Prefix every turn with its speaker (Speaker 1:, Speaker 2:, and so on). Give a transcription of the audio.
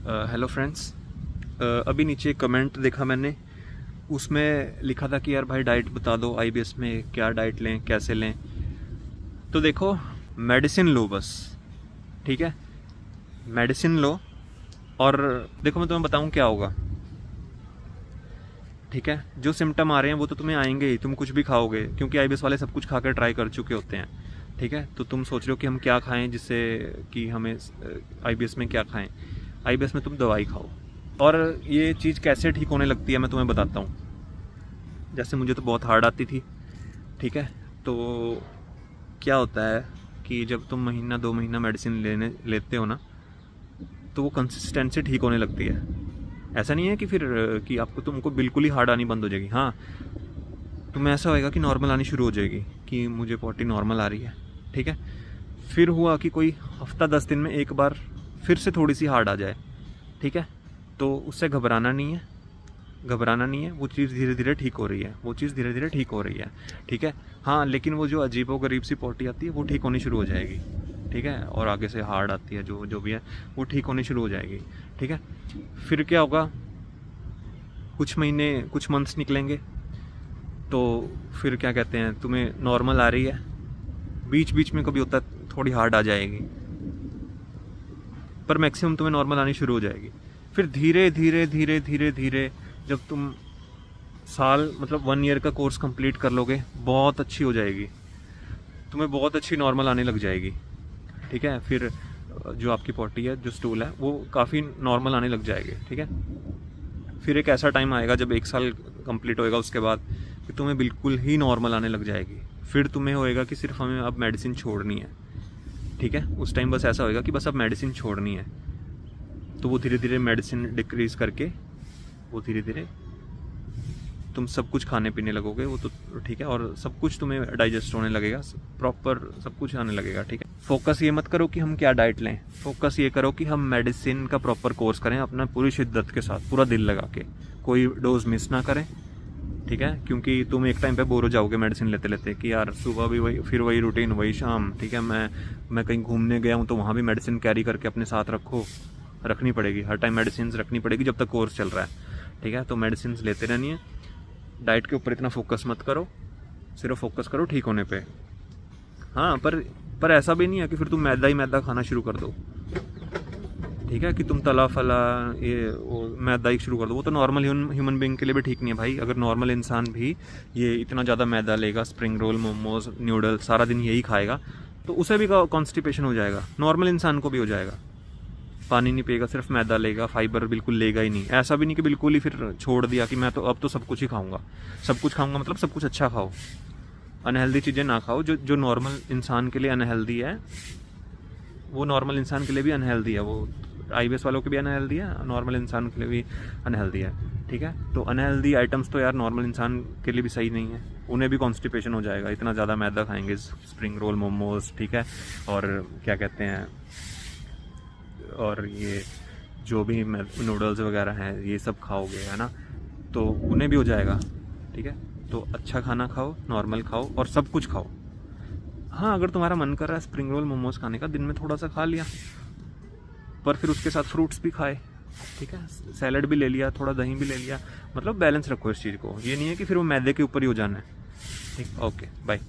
Speaker 1: Hello friends. अभी नीचे एक कमेंट देखा मैंने, उसमें लिखा था कि यार भाई डाइट बता दो, आईबीएस में क्या डाइट लें, कैसे लें। तो देखो, मेडिसिन लो बस, ठीक है। मेडिसिन लो और देखो मैं तुम्हें बताऊं क्या होगा, ठीक है। जो सिम्टम आ रहे हैं वो तो तुम्हें आएंगे ही, तुम कुछ भी खाओगे, क्योंकि आईबीएस वाले सब कुछ खाकर ट्राई कर चुके होते हैं, ठीक है। तो तुम सोच रहे हो कि हम क्या खाएं जिससे कि हमें आईबीएस में क्या खाएं। आईबीएस में तुम दवाई खाओ। और ये चीज़ कैसे ठीक होने लगती है मैं तुम्हें बताता हूँ। जैसे मुझे तो बहुत हार्ड आती थी, ठीक है। तो क्या होता है कि जब तुम महीना 2 महीना मेडिसिन लेते हो ना, तो वो कंसिस्टेंसी ठीक होने लगती है। ऐसा नहीं है कि फिर कि आपको तुमको बिल्कुल ही हार्ड आनी बंद हो जाएगी। हाँ, तुम्हें ऐसा होएगा कि नॉर्मल आनी शुरू हो जाएगी, कि मुझे पॉटी नॉर्मल आ रही है, ठीक है। फिर हुआ कि कोई हफ्ता 10 दिन में एक बार फिर से थोड़ी सी हार्ड आ जाए, ठीक है। तो उससे घबराना नहीं है, घबराना नहीं है। वो चीज़ धीरे धीरे ठीक हो रही है, वो चीज़ धीरे धीरे ठीक हो रही है, ठीक है। हाँ, लेकिन वो जो अजीबो गरीब सी पॉटी आती है वो ठीक होनी शुरू हो जाएगी, ठीक है। और आगे से हार्ड आती है जो जो भी है वो ठीक होनी शुरू हो जाएगी, ठीक है। फिर क्या होगा, कुछ महीने, कुछ मंथ्स निकलेंगे, तो फिर क्या कहते हैं, तुम्हें नॉर्मल आ रही है, बीच बीच में कभी होता है थोड़ी हार्ड आ जाएगी, पर मैक्सिमम तुम्हें नॉर्मल आनी शुरू हो जाएगी। फिर धीरे धीरे धीरे धीरे धीरे जब तुम साल मतलब 1 ईयर का कोर्स कंप्लीट कर लोगे, बहुत अच्छी हो जाएगी, तुम्हें बहुत अच्छी नॉर्मल आने लग जाएगी, ठीक है। फिर जो आपकी पॉटी है, जो स्टूल है, वो काफ़ी नॉर्मल आने लग जाएगी, ठीक है। फिर एक ऐसा टाइम आएगा जब 1 साल कंप्लीट होएगा उसके बाद, कि तुम्हें बिल्कुल ही नॉर्मल आने लग जाएगी। फिर तुम्हें होएगा कि सिर्फ हमें अब मेडिसिन छोड़नी है, ठीक है। उस टाइम बस ऐसा होएगा कि बस अब मेडिसिन छोड़नी है। तो वो धीरे धीरे मेडिसिन डिक्रीज़ करके वो धीरे धीरे तुम सब कुछ खाने पीने लगोगे, वो तो ठीक है। और सब कुछ तुम्हें डाइजेस्ट होने लगेगा, प्रॉपर सब कुछ आने लगेगा, ठीक है। फोकस ये मत करो कि हम क्या डाइट लें, फोकस ये करो कि हम मेडिसिन का प्रॉपर कोर्स करें अपना पूरी शिद्दत के साथ, पूरा दिल लगा के, कोई डोज मिस ना करें, ठीक है। क्योंकि तुम एक टाइम पे बोर हो जाओगे मेडिसिन लेते लेते, कि यार सुबह भी वही, फिर वही रूटीन, वही शाम, ठीक है। मैं कहीं घूमने गया हूँ तो वहाँ भी मेडिसिन कैरी करके अपने साथ रखनी पड़ेगी, हर टाइम मेडिसिन रखनी पड़ेगी जब तक कोर्स चल रहा है, ठीक है। तो मेडिसिन लेते रहनी है। डाइट के ऊपर इतना फोकस मत करो, सिर्फ फोकस करो ठीक होने पे। हाँ, पर ऐसा भी नहीं है कि फिर तुम मैदा ही मैदा खाना शुरू कर दो, ठीक है। कि तुम तला फला ये वो मैदा ही शुरू कर दो, वो तो नॉर्मल ह्यूमन बीइंग के लिए भी ठीक नहीं है भाई। अगर नॉर्मल इंसान भी ये इतना ज़्यादा मैदा लेगा, स्प्रिंग रोल, मोमोज, न्यूडल सारा दिन यही खाएगा, तो उसे भी कॉन्स्टिपेशन हो जाएगा, नॉर्मल इंसान को भी हो जाएगा। पानी नहीं पिएगा, सिर्फ मैदा लेगा, फाइबर बिल्कुल लेगा ही नहीं। ऐसा भी नहीं कि बिल्कुल ही फिर छोड़ दिया कि मैं तो अब तो सब कुछ ही खाऊंगा। सब कुछ खाऊंगा मतलब सब कुछ अच्छा खाओ, अनहेल्दी चीज़ें ना खाओ। जो नॉर्मल इंसान के लिए अनहेल्दी है वो नॉर्मल इंसान के लिए भी अनहेल्दी है, वो आईबीएस वालों के भी अनहेल्दी है, नॉर्मल इंसान के लिए भी अनहेल्दी है, ठीक है। तो अनहेल्दी आइटम्स तो यार नॉर्मल इंसान के लिए भी सही नहीं है, उन्हें भी कॉन्स्टिपेशन हो जाएगा, इतना ज़्यादा मैदा खाएंगे, स्प्रिंग रोल, मोमोज, ठीक है। और क्या कहते हैं, और ये जो भी नूडल्स वगैरह हैं ये सब खाओगे, है ना, तो उन्हें भी हो जाएगा, ठीक है। तो अच्छा खाना खाओ, नॉर्मल खाओ और सब कुछ खाओ। हाँ, अगर तुम्हारा मन कर रहा है स्प्रिंग रोल, मोमोज खाने का, दिन में थोड़ा सा खा लिया, पर फिर उसके साथ फ्रूट्स भी खाए, ठीक है। सैलड भी ले लिया, थोड़ा दही भी ले लिया, मतलब बैलेंस रखो इस चीज़ को। ये नहीं है कि फिर वो मैदे के ऊपर ही हो जाना है, ठीक। Okay, bye.